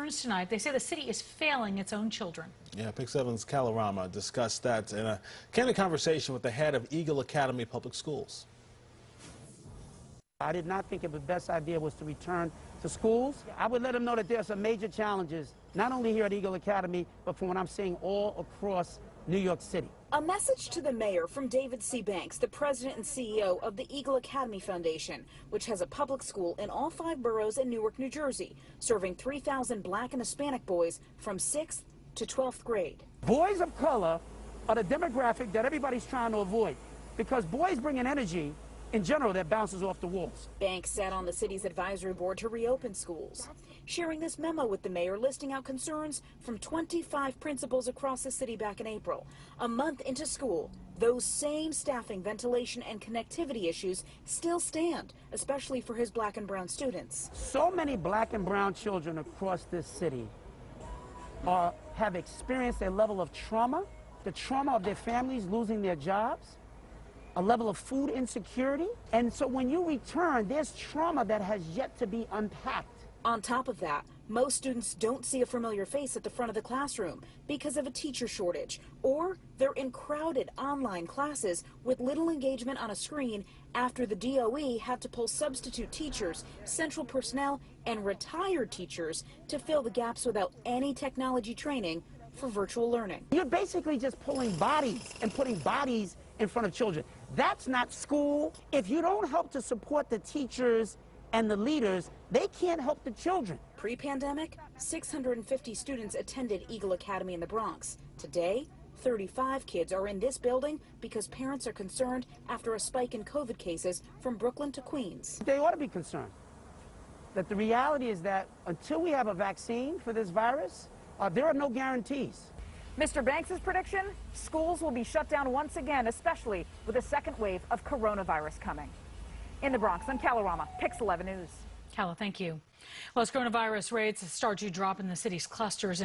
concerns tonight. They say the city is failing its own children. Yeah, PIX11's Kalorama discussed that in a candid conversation with the head of Eagle Academy Public Schools. I did not think the best idea was to return to schools. I would let them know that there are some major challenges, not only here at Eagle Academy, but from what I'm seeing all across New York City. A message to the mayor from David C. Banks, the president and CEO of the Eagle Academy Foundation, which has a public school in all 5 boroughs in Newark, New Jersey, serving 3,000 black and Hispanic boys from 6th to 12th grade. Boys of color are the demographic that everybody's trying to avoid because boys bring an energy in general that bounces off the walls. Banks sat on the city's advisory board to reopen schools, sharing this memo with the mayor listing out concerns from 25 principals across the city back in April. A month into school, those same staffing, ventilation, and connectivity issues still stand, especially for his black and brown students. So many black and brown children across this city have experienced a level of trauma, the trauma of their families losing their jobs, a level of food insecurity. And so when you return, there's trauma that has yet to be unpacked. On top of that, most students don't see a familiar face at the front of the classroom because of a teacher shortage, or they're in crowded online classes with little engagement on a screen after the DOE had to pull substitute teachers, central personnel, and retired teachers to fill the gaps without any technology training for virtual learning. You're basically just pulling bodies and putting bodies in front of children. That's not school. If you don't help to support the teachers and the leaders, they can't help the children. Pre-pandemic, 650 students attended Eagle Academy in the Bronx. Today, 35 kids are in this building because parents are concerned after a spike in COVID cases from Brooklyn to Queens. They ought to be concerned. That the reality is that until we have a vaccine for this virus, there are no guarantees. Mr. Banks' prediction, schools will be shut down once again, especially with a second wave of coronavirus coming. In the Bronx, I'm Kalorama, PIX11 News. Calla, thank you. Well, as coronavirus rates start to drop in the city's clusters